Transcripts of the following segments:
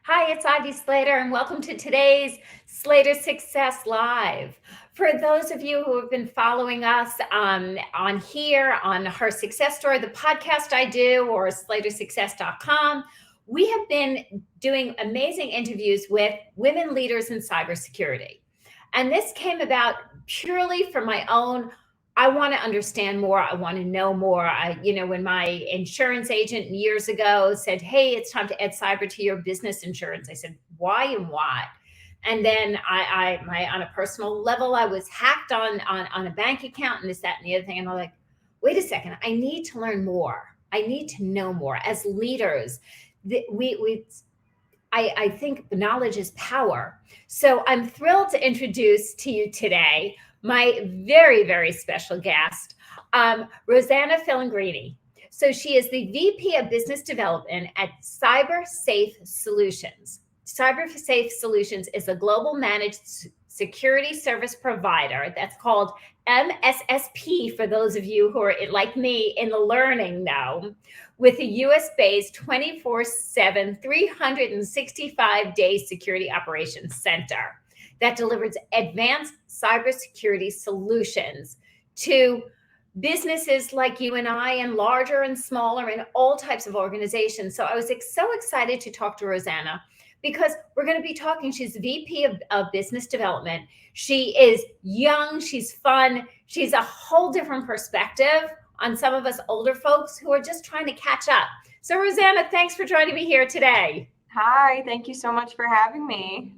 Hi, it's Ivy Slater, and welcome to today's Slater Success Live. For those of you who have been following us on here, on Her Success Story, the podcast I do, or slatersuccess.com, we have been doing amazing interviews with women leaders in cybersecurity. And this came about purely from my own. I want to understand more. I want to know more. When my insurance agent years ago said, "Hey, it's time to add cyber to your business insurance," I said, "Why and what?" And then on a personal level, I was hacked on a bank account and this, that, and the other thing. And I'm like, wait a second, I need to learn more. I need to know more. As leaders, I think knowledge is power. So I'm thrilled to introduce to you today my very, very special guest, Rosana Filingeri. So she is the VP of Business Development at Cybersafe Solutions. Cybersafe Solutions is a global managed security service provider that's called MSSP for those of you who are like me in the learning now, with a US based 24/7, 365-day security operations center that delivers advanced cybersecurity solutions to businesses like you and I, and larger and smaller, and all types of organizations. So I was so excited to talk to Rosana because we're going to be talking. She's VP of Business Development. She is young, she's fun, she's a whole different perspective on some of us older folks who are just trying to catch up. So Rosana, thanks for joining me here today. Hi, thank you so much for having me.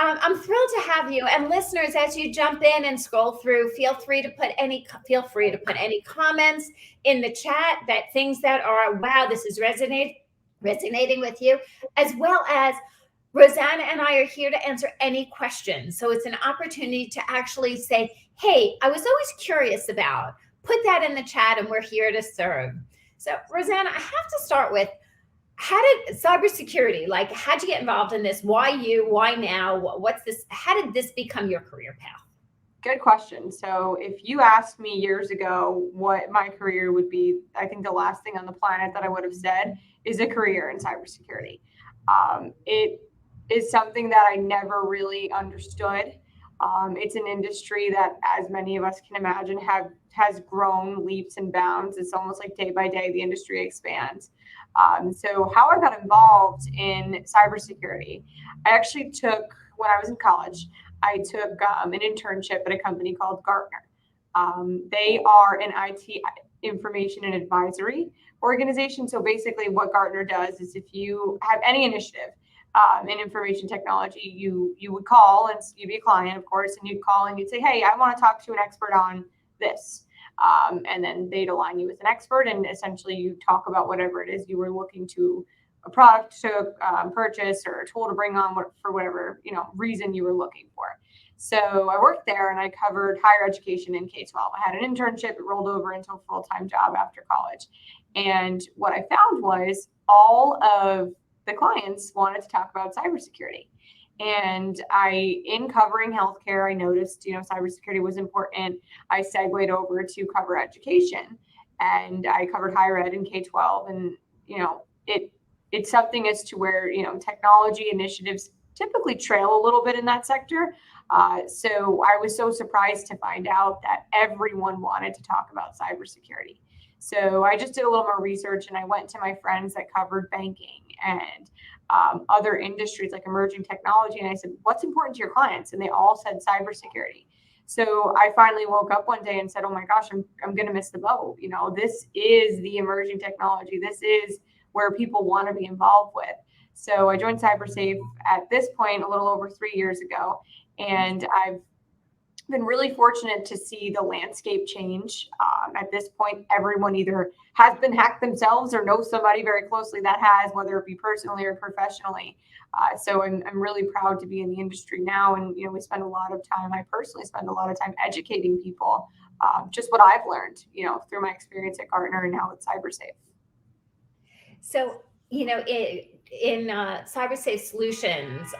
I'm thrilled to have you. And listeners, as you jump in and scroll through, feel free to put any comments in the chat, that things that are, wow, this is resonating with you, as well as Rosana and I are here to answer any questions. So it's an opportunity to actually say, hey, I was always curious about, put that in the chat and we're here to serve. So Rosana, I have to start with, how did cybersecurity, like, how'd you get involved in this? Why you? Why now? What's this? How did this become your career path? Good question. So, if you asked me years ago what my career would be, I think the last thing on the planet that I would have said is a career in cybersecurity. It is something that I never really understood. It's an industry that, as many of us can imagine, has grown leaps and bounds. It's almost like day by day the industry expands. So how I got involved in cybersecurity, I actually took, when I was in college, I took an internship at a company called Gartner. They are an IT information and advisory organization. So basically what Gartner does is, if you have any initiative in information technology, you would call, and you'd be a client, of course, and you'd call and you'd say, hey, I want to talk to an expert on this. And then they'd align you with an expert, and essentially you talk about whatever it is you were looking to, a product to purchase, or a tool to bring on, for whatever reason you were looking for. So I worked there and I covered higher education in K-12. I had an internship, it rolled over into a full-time job after college. And what I found was all of the clients wanted to talk about cybersecurity. And in covering healthcare, I noticed, cybersecurity was important. I segued over to cover education, and I covered higher ed in K-12. And, it's something as to where, technology initiatives typically trail a little bit in that sector. So I was so surprised to find out that everyone wanted to talk about cybersecurity. So I just did a little more research, and I went to my friends that covered banking and other industries like emerging technology. And I said, what's important to your clients? And they all said cybersecurity. So I finally woke up one day and said, oh my gosh, I'm going to miss the boat. This is the emerging technology. This is where people want to be involved with. So I joined Cybersafe at this point a little over 3 years ago. And I've been really fortunate to see the landscape change. At this point, everyone either has been hacked themselves or knows somebody very closely that has, whether it be personally or professionally. So I'm really proud to be in the industry now. And, we spend a lot of time, I personally spend a lot of time educating people, just what I've learned, through my experience at Gartner and now at Cybersafe. So, in Cybersafe Solutions,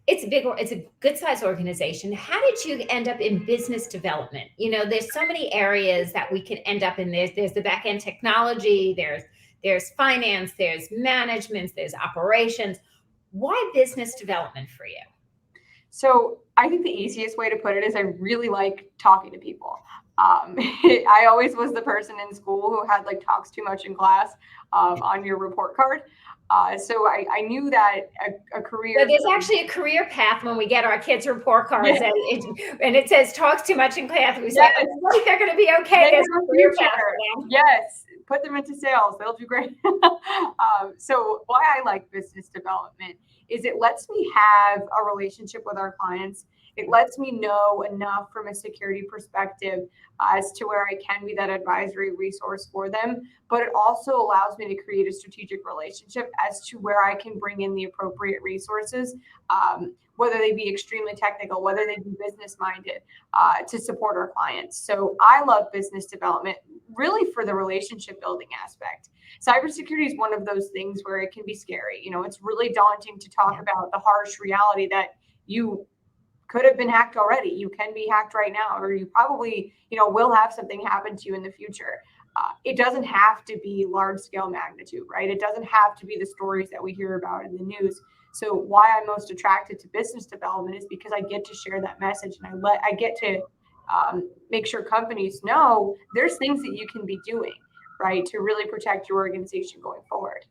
it's a good size organization. How did you end up in business development? There's so many areas that we can end up in. There's the back end technology. there's finance, there's management, there's operations. Why business development for you? So I think the easiest way to put it is I really like talking to people. I always was the person in school who had like talks too much in class on your report card. So I knew that a career. So there's actually a career path when we get our kids' report cards, Yeah. and it says talks too much in class. We say, Yes. I think they're going to be okay. There's a career path for them. Yes, put them into sales. They'll do great. So why I like business development is it lets me have a relationship with our clients. It lets me know enough from a security perspective as to where I can be that advisory resource for them. But it also allows me to create a strategic relationship as to where I can bring in the appropriate resources, whether they be extremely technical, whether they be business minded, to support our clients. So I love business development really for the relationship building aspect. Cybersecurity is one of those things where it can be scary. It's really daunting to talk about the harsh reality that you could have been hacked already. You can be hacked right now, or you probably, will have something happen to you in the future. It doesn't have to be large scale magnitude, right? It doesn't have to be the stories that we hear about in the news. So why I'm most attracted to business development is because I get to share that message, and I get to make sure companies know there's things that you can be doing, right, to really protect your organization going forward.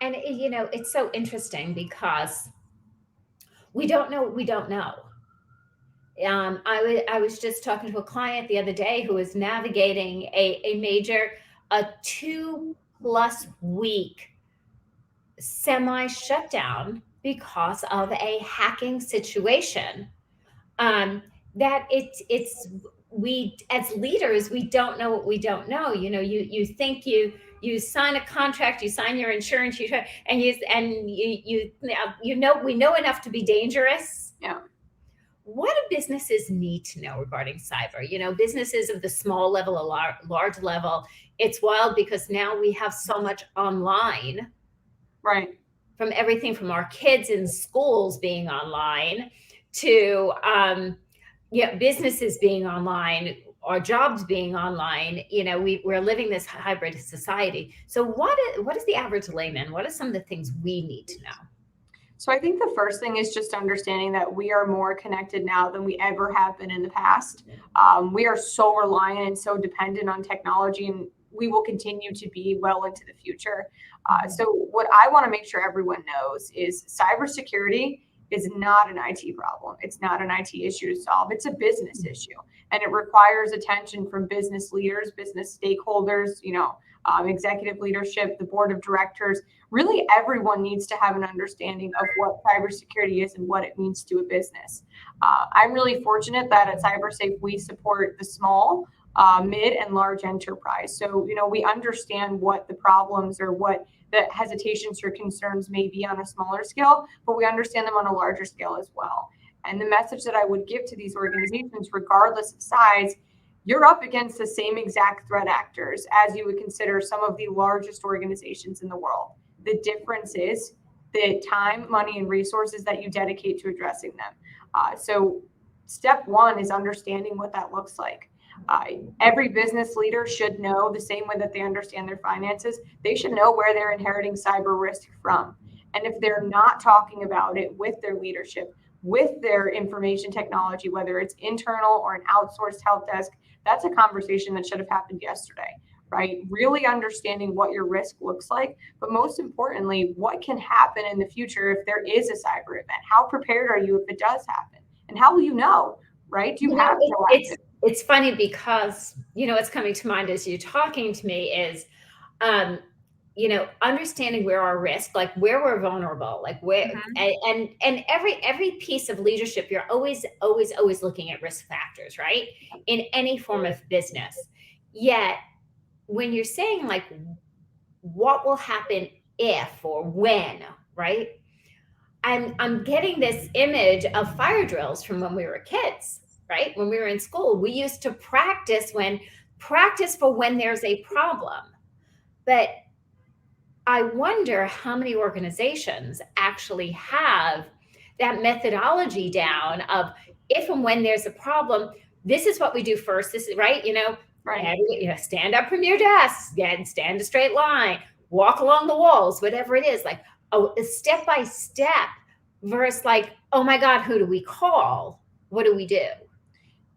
And it's so interesting because we don't know what we don't know. I was just talking to a client the other day who was navigating a 2+ week semi shutdown because of a hacking situation. That it's we as leaders, we don't know what we don't know. You think you sign a contract, you sign your insurance, we know enough to be dangerous. Yeah. What do businesses need to know regarding cyber? Businesses of the small level, a large level. It's wild because now we have so much online, right? From everything from our kids in schools being online to businesses being online, our jobs being online. We're living this hybrid society. So what is the average layman? What are some of the things we need to know? So I think the first thing is just understanding that we are more connected now than we ever have been in the past. We are so reliant and so dependent on technology, and we will continue to be well into the future. So what I want to make sure everyone knows is cybersecurity is not an IT problem. It's not an IT issue to solve. It's a business issue, and it requires attention from business leaders, business stakeholders, executive leadership, the board of directors. Really, everyone needs to have an understanding of what cybersecurity is and what it means to a business. I'm really fortunate that at Cybersafe, we support the small, mid, and large enterprise. So, we understand what the problems or what the hesitations or concerns may be on a smaller scale, but we understand them on a larger scale as well. And the message that I would give to these organizations, regardless of size, you're up against the same exact threat actors as you would consider some of the largest organizations in the world. The difference is the time, money, and resources that you dedicate to addressing them. So step one is understanding what that looks like. Every business leader should know, the same way that they understand their finances, they should know where they're inheriting cyber risk from. And if they're not talking about it with their leadership, with their information technology, whether it's internal or an outsourced help desk, that's a conversation that should have happened yesterday, right? Really understanding what your risk looks like, but most importantly, what can happen in the future if there is a cyber event? How prepared are you if it does happen? And how will you know, right? Do you have it's funny because, what's coming to mind as you're talking to me is, understanding where our risk, like where we're vulnerable, like where, and every piece of leadership, you're always looking at risk factors, right? In any form of business. Yet when you're saying like, what will happen if or when, right? I'm getting this image of fire drills from when we were kids, right? When we were in school, we used to practice for when there's a problem. But I wonder how many organizations actually have that methodology down of if and when there's a problem, this is what we do first. This is right. Right. Stand up from your desk, and stand a straight line, walk along the walls, whatever it is, like a step by step versus like, oh my God, who do we call? What do we do?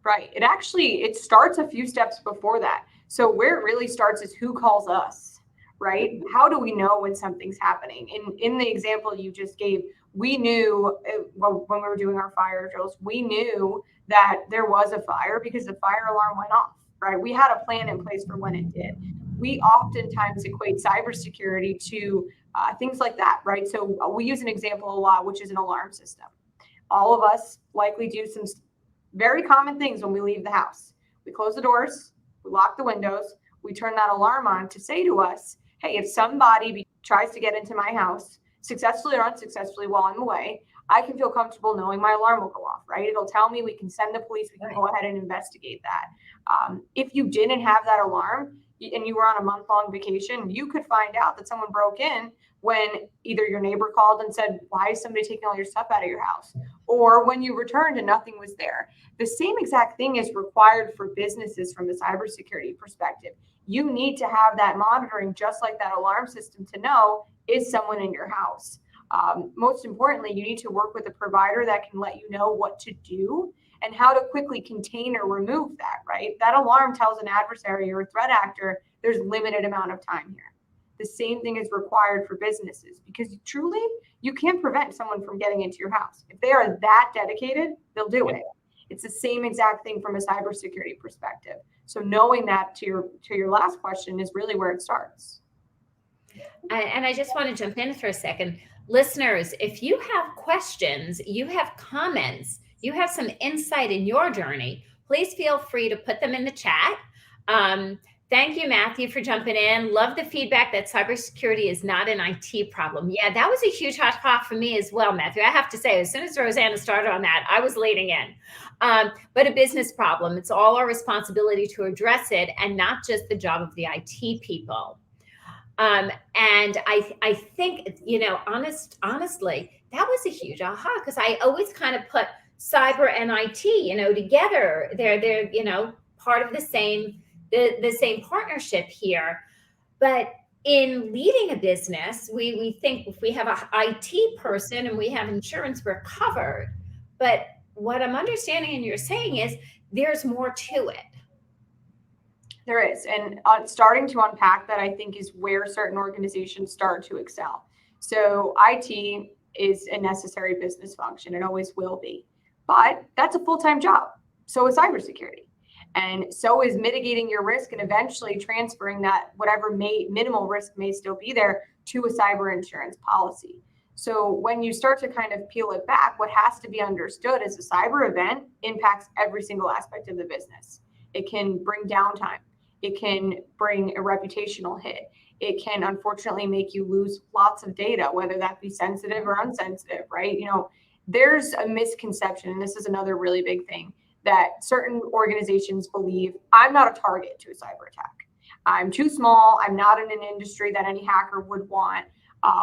Right. It starts a few steps before that. So where it really starts is who calls us, right? How do we know when something's happening? In the example you just gave, we knew well, when we were doing our fire drills, we knew that there was a fire because the fire alarm went off, right? We had a plan in place for when it did. We oftentimes equate cybersecurity to things like that, right? So we use an example a lot, which is an alarm system. All of us likely do some very common things when we leave the house. We close the doors, we lock the windows, we turn that alarm on to say to us, hey, if somebody tries to get into my house, successfully or unsuccessfully while I'm away, I can feel comfortable knowing my alarm will go off, right? It'll tell me, we can send the police, we can go ahead and investigate that. If you didn't have that alarm and you were on a month-long vacation, you could find out that someone broke in when either your neighbor called and said, why is somebody taking all your stuff out of your house? Or when you returned and nothing was there. The same exact thing is required for businesses from a cybersecurity perspective. You need to have that monitoring, just like that alarm system, to know, is someone in your house? Most importantly, you need to work with a provider that can let you know what to do and how to quickly contain or remove that, right? That alarm tells an adversary or a threat actor there's limited amount of time here. The same thing is required for businesses, because truly you can't prevent someone from getting into your house. If they are that dedicated, they'll do it. It's the same exact thing from a cybersecurity perspective. So knowing that, to your last question, is really where it starts. And I just want to jump in for a second. Listeners, if you have questions, you have comments, you have some insight in your journey, please feel free to put them in the chat. Thank you, Matthew, for jumping in. Love the feedback that cybersecurity is not an IT problem. Yeah, that was a huge hot spot for me as well, Matthew. I have to say, as soon as Rosana started on that, I was leaning in. But a business problem. It's all our responsibility to address it, and not just the job of the IT people. And I think, honestly, that was a huge aha, because I always kind of put cyber and IT, together. They're part of the same partnership here. But in leading a business, we think if we have a IT person and we have insurance, we're covered. But what I'm understanding and you're saying is there's more to it. There is. And starting to unpack that, I think, is where certain organizations start to excel. So IT is a necessary business function. It always will be. But that's a full-time job. So is cybersecurity. And so is mitigating your risk and eventually transferring that, whatever minimal risk may still be there, to a cyber insurance policy. So when you start to kind of peel it back, what has to be understood is a cyber event impacts every single aspect of the business. It can bring downtime. It can bring a reputational hit. It can unfortunately make you lose lots of data, whether that be sensitive or unsensitive, right? There's a misconception, and this is another really big thing, that certain organizations believe, I'm not a target to a cyber attack. I'm too small. I'm not in an industry that any hacker would want.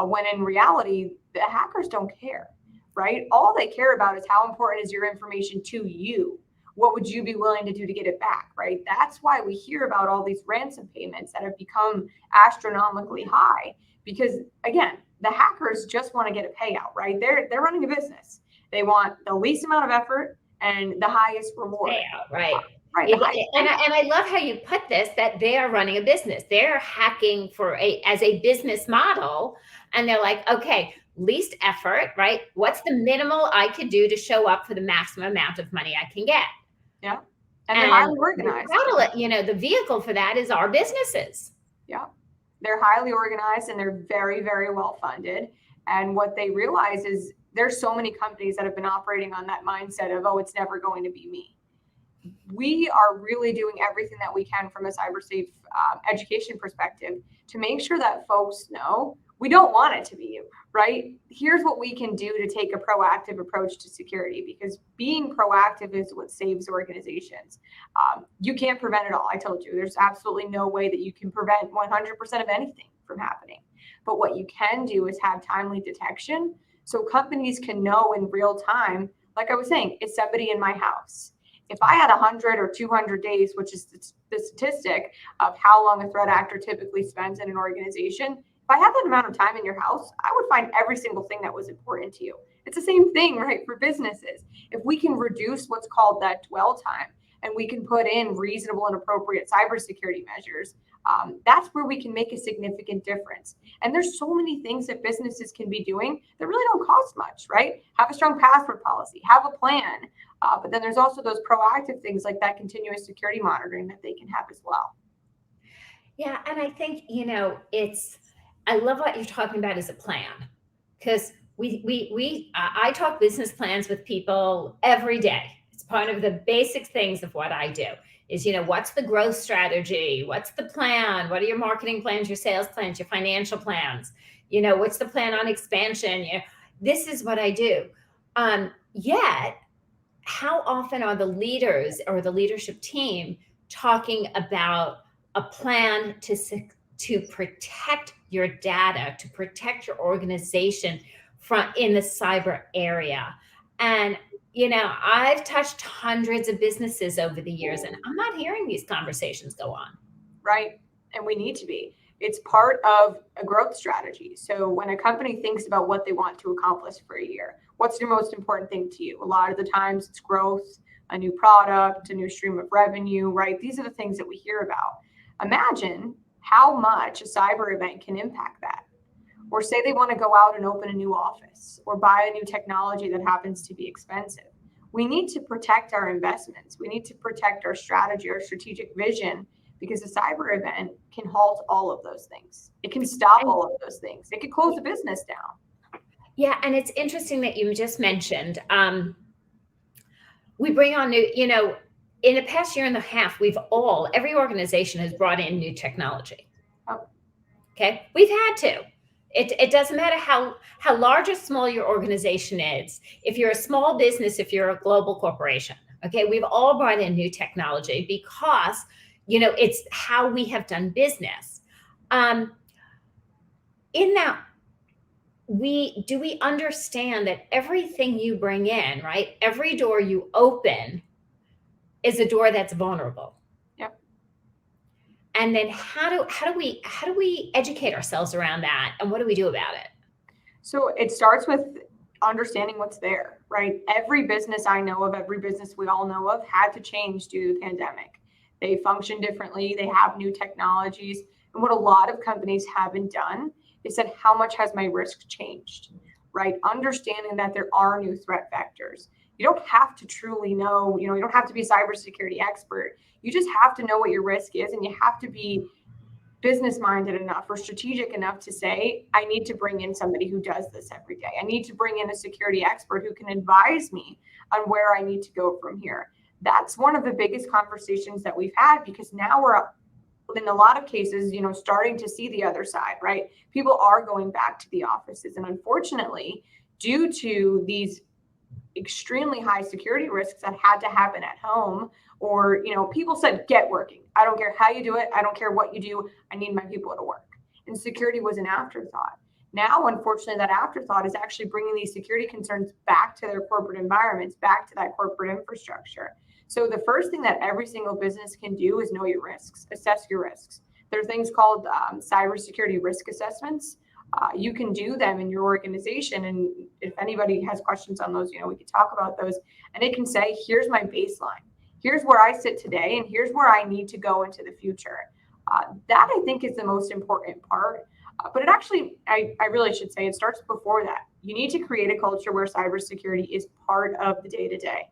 When in reality, the hackers don't care, right? All they care about is how important is your information to you. What would you be willing to do to get it back, right? That's why we hear about all these ransom payments that have become astronomically high, because again, the hackers just want to get a payout, right? They're running a business. They want the least amount of effort and the highest reward. Payout, right. Right. And I love how you put this, that they are running a business. They're hacking as a business model. And they're like, okay, least effort, right? What's the minimal I could do to show up for the maximum amount of money I can get? Yeah. And they're highly organized. The vehicle for that is our businesses. Yeah. They're highly organized and they're very, very well funded. And what they realize is there's so many companies that have been operating on that mindset of, oh, it's never going to be me. We are really doing everything that we can from a cybersafe education perspective to make sure that folks know we don't want it to be you, right? Here's what we can do to take a proactive approach to security, because being proactive is what saves organizations. You can't prevent it all. I told you, there's absolutely no way that you can prevent 100% of anything from happening. But what you can do is have timely detection, so companies can know in real time, like I was saying, is somebody in my house? If I had 100 or 200 days, which is the statistic of how long a threat actor typically spends in an organization, if I had that amount of time in your house, I would find every single thing that was important to you. It's the same thing, right, for businesses. If we can reduce what's called that dwell time and we can put in reasonable and appropriate cybersecurity measures, that's where we can make a significant difference. And there's so many things that businesses can be doing that really don't cost much, right? Have a strong password policy, have a plan. But then there's also those proactive things like that continuous security monitoring that they can have as well. Yeah, and I think, I love what you're talking about as a plan, because I talk business plans with people every day. It's part of the basic things of what I do is, what's the growth strategy? What's the plan? What are your marketing plans, your sales plans, your financial plans? What's the plan on expansion? This is what I do. Yet, how often are the leaders or the leadership team talking about a plan to protect your data, to protect your organization from in the cyber area? And I've touched hundreds of businesses over the years, and I'm not hearing these conversations go on. Right. And we need to be. It's part of a growth strategy. So when a company thinks about what they want to accomplish for a year, what's your most important thing to you? A lot of the times it's growth, a new product, a new stream of revenue, right? These are the things that we hear about. Imagine how much a cyber event can impact that. Or say they want to go out and open a new office or buy a new technology that happens to be expensive. We need to protect our investments. We need to protect our strategy, our strategic vision, because a cyber event can halt all of those things. It can stop all of those things. It could close a business down. Yeah, and it's interesting that you just mentioned, we bring on new, in the past year and a half, every organization has brought in new technology. Oh. Okay, we've had to. It doesn't matter how large or small your organization is. If you're a small business, if you're a global corporation, okay, we've all brought in new technology because it's how we have done business. In that, we understand that everything you bring in, right? Every door you open is a door that's vulnerable. Yep. And then how do we educate ourselves around that, and what do we do about it? So it starts with understanding what's there, right? Every business I know of, every business we all know of had to change due to the pandemic. They function differently. They have new technologies. And what a lot of companies haven't done is said, how much has my risk changed, right? Understanding that there are new threat vectors. You don't have to truly know, you don't have to be a cybersecurity expert. You just have to know what your risk is, and you have to be business minded enough or strategic enough to say, I need to bring in somebody who does this every day. I need to bring in a security expert who can advise me on where I need to go from here. That's one of the biggest conversations that we've had, because now we're, in a lot of cases, starting to see the other side, right? People are going back to the offices. And unfortunately, due to these extremely high security risks that had to happen at home, or, people said, get working. I don't care how you do it. I don't care what you do. I need my people to work. And security was an afterthought. Now, unfortunately, that afterthought is actually bringing these security concerns back to their corporate environments, back to that corporate infrastructure. So the first thing that every single business can do is know your risks, assess your risks. There are things called cybersecurity risk assessments. You can do them in your organization. And if anybody has questions on those, we could talk about those. And it can say, here's my baseline. Here's where I sit today, and here's where I need to go into the future. That, I think, is the most important part. But it actually, I really should say, it starts before that. You need to create a culture where cybersecurity is part of the day-to-day.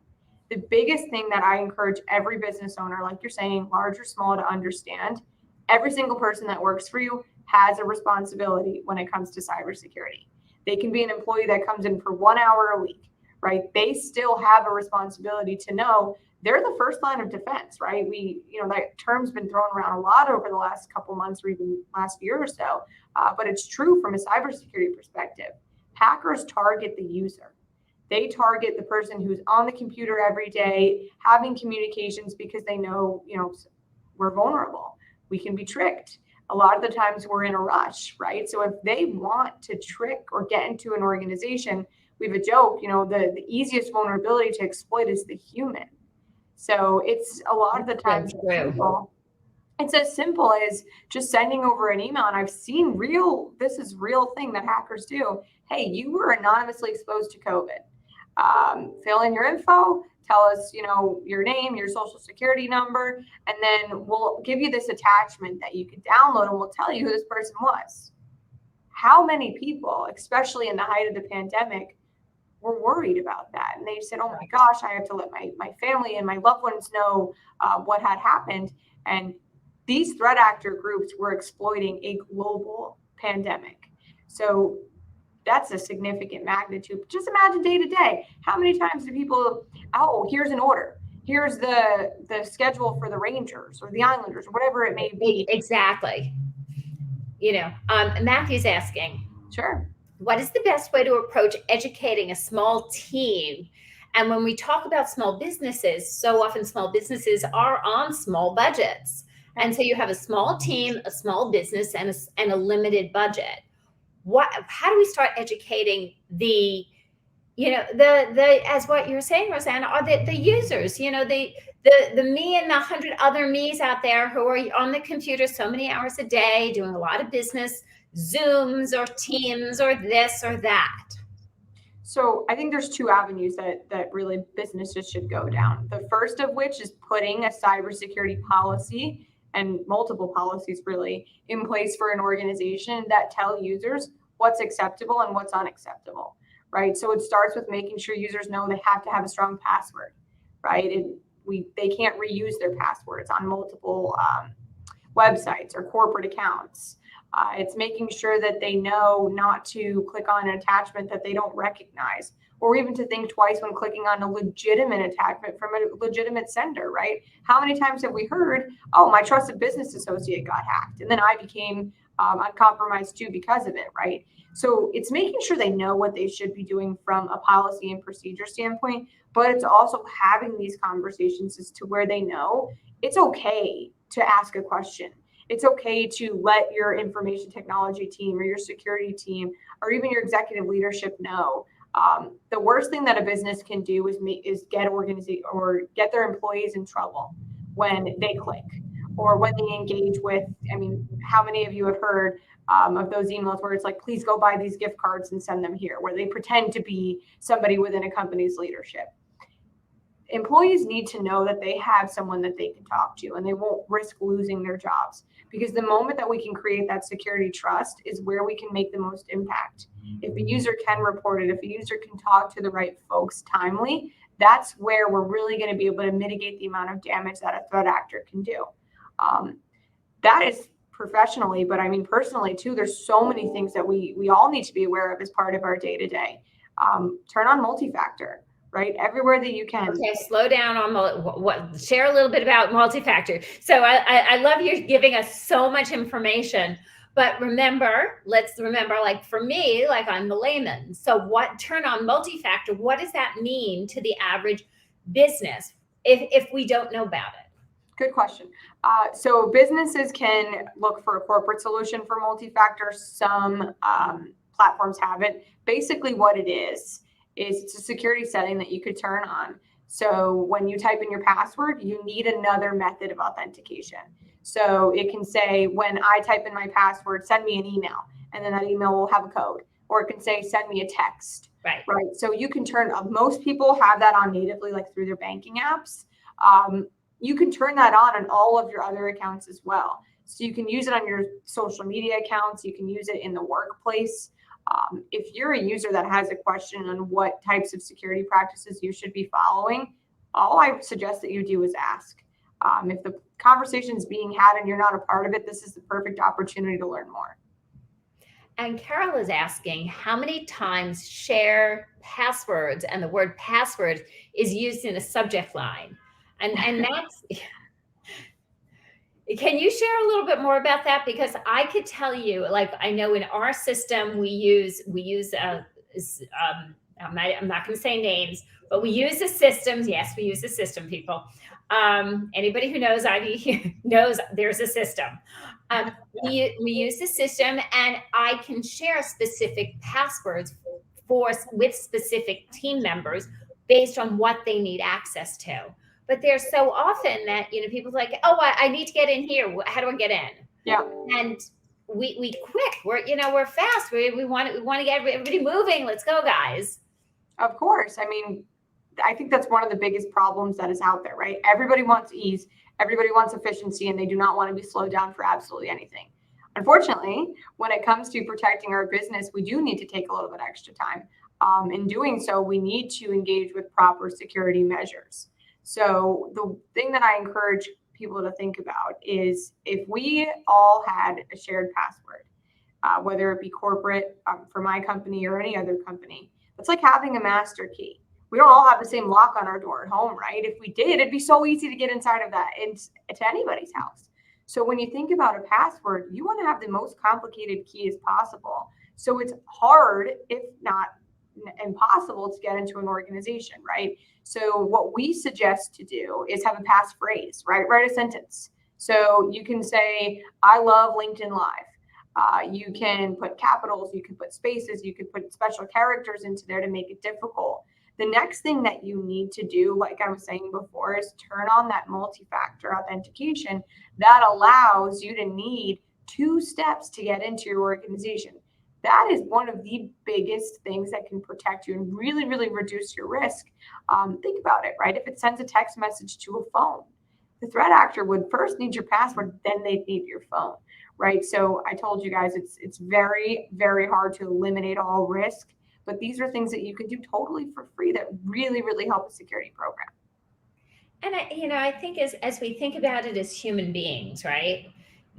The biggest thing that I encourage every business owner, like you're saying, large or small, to understand, every single person that works for you has a responsibility when it comes to cybersecurity. They can be an employee that comes in for 1 hour a week, right? They still have a responsibility to know they're the first line of defense, right? That term's been thrown around a lot over the last couple months or even last year or so, but it's true from a cybersecurity perspective. Hackers target the user. They target the person who's on the computer every day, having communications, because they know, we're vulnerable. We can be tricked. A lot of the times we're in a rush, right? So if they want to trick or get into an organization, we have a joke, the easiest vulnerability to exploit is the human. So it's a lot of the times it's as simple as just sending over an email. And I've seen this is real thing that hackers do. Hey, you were anonymously exposed to COVID. Fill in your info, tell us, your name, your social security number, and then we'll give you this attachment that you can download and we'll tell you who this person was. How many people, especially in the height of the pandemic, were worried about that? And they said, oh my gosh, I have to let my family and my loved ones know what had happened. And these threat actor groups were exploiting a global pandemic. So that's a significant magnitude. Just imagine day to day. How many times do people, oh, here's an order. Here's the schedule for the Rangers or the Islanders, or whatever it may be. Exactly. Matthew's asking, sure, what is the best way to approach educating a small team? And when we talk about small businesses, so often small businesses are on small budgets. And so you have a small team, a small business, and a limited budget. How do we start educating the as what you're saying, Rosana, are the users, the me and the 100 other me's out there who are on the computer so many hours a day doing a lot of business, Zooms or Teams or this or that? So I think there's two avenues that really businesses should go down. The first of which is putting a cybersecurity policy and multiple policies really in place for an organization that tell users what's acceptable and what's unacceptable, right? So it starts with making sure users know they have to have a strong password, right? They can't reuse their passwords on multiple websites or corporate accounts. It's making sure that they know not to click on an attachment that they don't recognize, or even to think twice when clicking on a legitimate attachment from a legitimate sender, right? How many times have we heard, oh, my trusted business associate got hacked, and then I became uncompromised too because of it, right? So it's making sure they know what they should be doing from a policy and procedure standpoint, but it's also having these conversations as to where they know it's okay to ask a question. It's okay to let your information technology team or your security team or even your executive leadership know. The worst thing that a business can do is get their employees in trouble when they click or when they engage with. I mean, how many of you have heard of those emails where it's like, please go buy these gift cards and send them here, where they pretend to be somebody within a company's leadership? Employees need to know that they have someone that they can talk to and they won't risk losing their jobs, because the moment that we can create that security trust is where we can make the most impact. If a user can report it, if a user can talk to the right folks timely, that's where we're really going to be able to mitigate the amount of damage that a threat actor can do. That is professionally, but I mean personally too, there's so many things that we all need to be aware of as part of our day-to-day. Turn on multi-factor, right? Everywhere that you can. Okay, slow down on share a little bit about multi-factor. So I love you giving us so much information, but let's remember, like for me, like I'm the layman. So turn on multi-factor, what does that mean to the average business if we don't know about it? Good question. So businesses can look for a corporate solution for multi-factor. Some platforms have it. Basically what it is it's a security setting that you could turn on. So when you type in your password, you need another method of authentication. So it can say, when I type in my password, send me an email, and then that email will have a code. Or it can say, send me a text. Right. So you can most people have that on natively, like through their banking apps. You can turn that on all of your other accounts as well. So you can use it on your social media accounts. You can use it in the workplace. If you're a user that has a question on what types of security practices you should be following, all I suggest that you do is ask. If the conversation is being had and you're not a part of it, this is the perfect opportunity to learn more. And Carol is asking, how many times share passwords and the word password is used in a subject line? And that's... Can you share a little bit more about that? Because I could tell you, like, I know in our system we use I'm not going to say names, but we use the systems. Yes, we use the system, people. Anybody who knows IB knows there's a system. We use the system, and I can share specific passwords with specific team members based on what they need access to. But there's so often that, people like, oh, I need to get in here. How do I get in? Yeah. And we quick. We're fast. We want to get everybody moving. Let's go, guys. Of course. I mean, I think that's one of the biggest problems that is out there, right? Everybody wants ease, everybody wants efficiency, and they do not want to be slowed down for absolutely anything. Unfortunately, when it comes to protecting our business, we do need to take a little bit extra time. In doing so, we need to engage with proper security measures. So the thing that I encourage people to think about is if we all had a shared password, whether it be corporate for my company or any other company, it's like having a master key. We don't all have the same lock on our door at home, right? If we did, it'd be so easy to get inside of that to anybody's house. So when you think about a password, you want to have the most complicated key as possible. So it's hard, if not impossible, to get into an organization, right? So what we suggest to do is have a passphrase, right? Write a sentence. So you can say, I love LinkedIn Live. You can put capitals, you can put spaces, you can put special characters into there to make it difficult. The next thing that you need to do, like I was saying before, is turn on that multi-factor authentication that allows you to need 2 steps to get into your organization. That is one of the biggest things that can protect you and really, really reduce your risk. Think about it, right? If it sends a text message to a phone, the threat actor would first need your password, then they'd need your phone, right? So I told you guys it's very, very hard to eliminate all risk, but these are things that you can do totally for free that really, really help a security program. And I think as we think about it as human beings, right?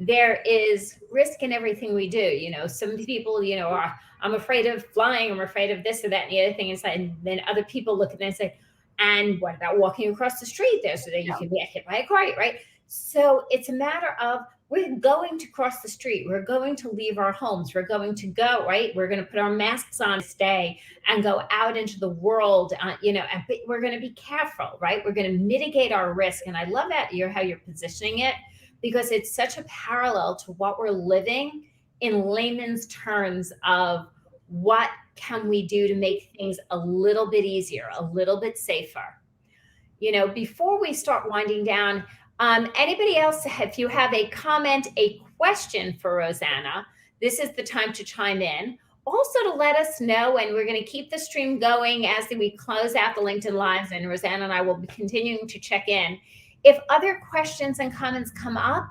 There is risk in everything we do. Some people, are, I'm afraid of flying, I'm afraid of this or that and the other thing. And then other people look at it and say, and what about walking across the street there so that you can get hit by a car, right? So it's a matter of, we're going to cross the street. We're going to leave our homes. We're going to go, right? We're going to put our masks on, stay, and go out into the world, and we're going to be careful, right? We're going to mitigate our risk. And I love that how you're positioning it, because it's such a parallel to what we're living in layman's terms of what can we do to make things a little bit easier, a little bit safer. Before we start winding down, anybody else, if you have a comment, a question for Rosana, this is the time to chime in. Also to let us know, and we're going to keep the stream going as we close out the LinkedIn Lives, and Rosana and I will be continuing to check in. If other questions and comments come up,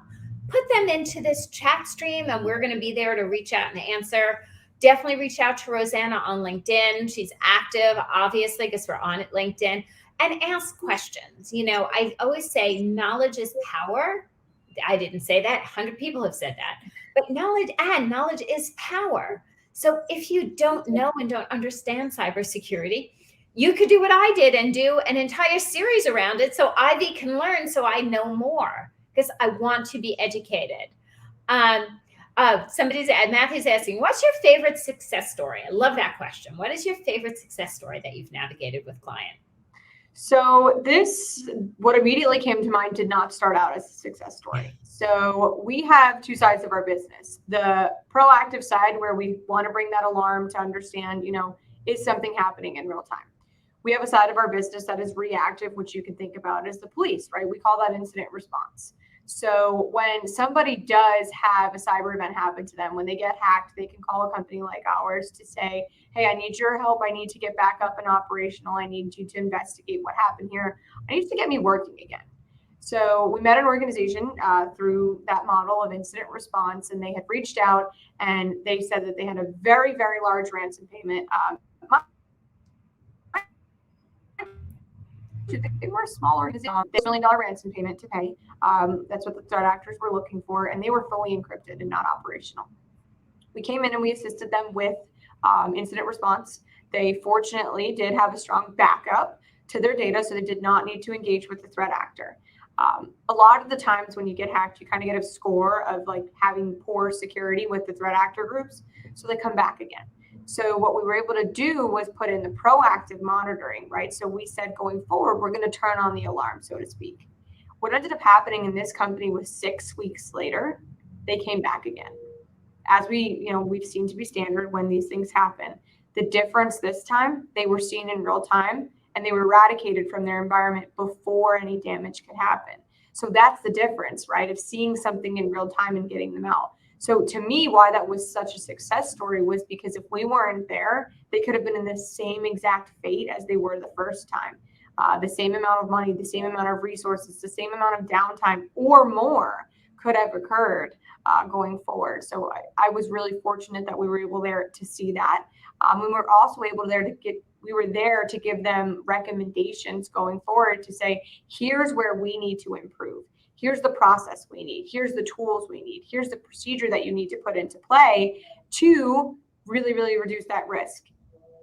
put them into this chat stream, and we're going to be there to reach out and answer. Definitely reach out to Rosana on LinkedIn. She's active, obviously, because we're on at LinkedIn. And ask questions. I always say knowledge is power. I didn't say that. 100 people have said that. But knowledge is power. So if you don't know and don't understand cybersecurity, you could do what I did and do an entire series around it so Ivy can learn, so I know more, because I want to be educated. Matthew's asking, what's your favorite success story? I love that question. What is your favorite success story that you've navigated with client? So what immediately came to mind did not start out as a success story. So we have 2 sides of our business. The proactive side, where we want to bring that alarm to understand, is something happening in real time. We have a side of our business that is reactive, which you can think about as the police, right? We call that incident response. So when somebody does have a cyber event happen to them, when they get hacked, they can call a company like ours to say, hey, I need your help. I need to get back up and operational. I need you to investigate what happened here. I need you to get me working again. So we met an organization through that model of incident response, and they had reached out and they said that they had a very, very large ransom payment. They were a small organization, $1 million ransom payment to pay. That's what the threat actors were looking for, and they were fully encrypted and not operational. We came in and we assisted them with incident response. They fortunately did have a strong backup to their data, so they did not need to engage with the threat actor. A lot of the times when you get hacked, you kind of get a score of like having poor security with the threat actor groups, so they come back again. So what we were able to do was put in the proactive monitoring, right? So we said going forward, we're going to turn on the alarm, so to speak. What ended up happening in this company was 6 weeks later, they came back again. As we've seen to be standard when these things happen. The difference this time, they were seen in real time and they were eradicated from their environment before any damage could happen. So that's the difference, right? Of seeing something in real time and getting them out. So to me, why that was such a success story was because if we weren't there, they could have been in the same exact fate as they were the first time. The same amount of money, the same amount of resources, the same amount of downtime or more could have occurred going forward. So I was really fortunate that we were able there to see that. We were also able we were there to give them recommendations going forward to say, here's where we need to improve. Here's the process we need. Here's the tools we need. Here's the procedure that you need to put into play to really, really reduce that risk.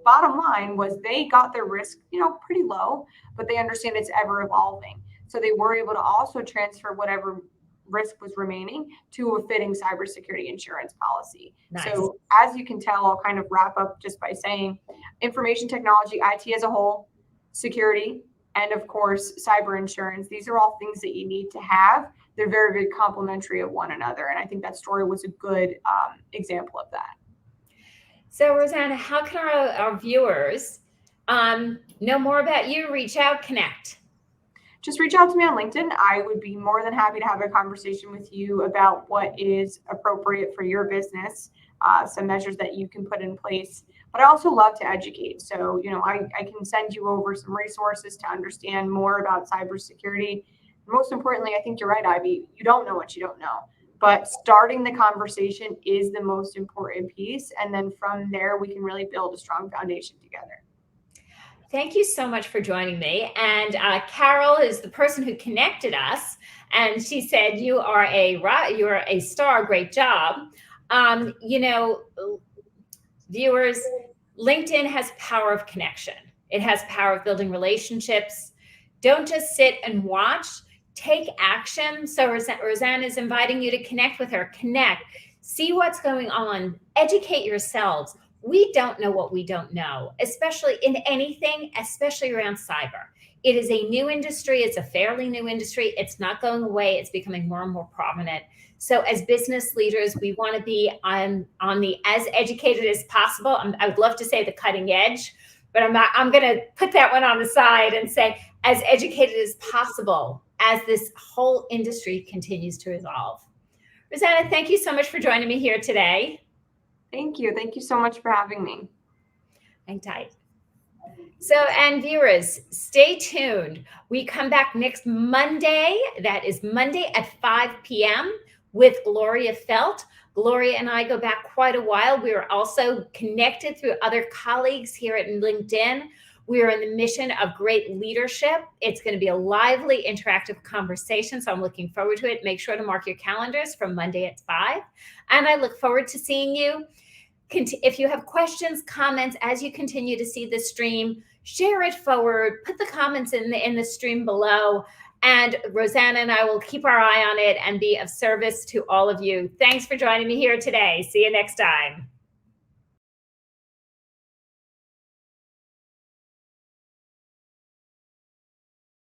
Bottom line was they got their risk, pretty low, but they understand it's ever evolving. So they were able to also transfer whatever risk was remaining to a fitting cybersecurity insurance policy. Nice. So as you can tell, I'll kind of wrap up just by saying information technology, IT as a whole, security, and of course, cyber insurance. These are all things that you need to have. They're very, very complementary of one another. And I think that story was a good example of that. So Rosana, how can our viewers know more about you, reach out, connect? Just reach out to me on LinkedIn. I would be more than happy to have a conversation with you about what is appropriate for your business, some measures that you can put in place. But I also love to educate. So, I can send you over some resources to understand more about cybersecurity. Most importantly, I think you're right, Ivy. You don't know what you don't know. But starting the conversation is the most important piece. And then from there, we can really build a strong foundation together. Thank you so much for joining me. And Carol is the person who connected us. And she said, you are a star, great job. Viewers, LinkedIn has power of connection. It has power of building relationships. Don't just sit and watch. Take action. So Rosana is inviting you to connect with her. Connect. See what's going on. Educate yourselves. We don't know what we don't know, especially in anything, especially around cyber. It is a new industry. It's a fairly new industry. It's not going away. It's becoming more and more prominent. So as business leaders, we want to be on the as educated as possible. I would love to say the cutting edge, but I'm going to put that one on the side and say as educated as possible as this whole industry continues to evolve. Rosana, thank you so much for joining me here today. Thank you. Thank you so much for having me. Hang tight. So, and viewers, stay tuned. We come back next Monday. That is Monday at 5 p.m. with Gloria Felt. Gloria and I go back quite a while. We are also connected through other colleagues here at LinkedIn. We are in the mission of great leadership. It's going to be a lively, interactive conversation, so I'm looking forward to it. Make sure to mark your calendars for Monday at 5. And I look forward to seeing you. If you have questions, comments, as you continue to see the stream, share it forward, put the comments in the stream below, and Rosana and I will keep our eye on it and be of service to all of you. Thanks for joining me here today. See you next time.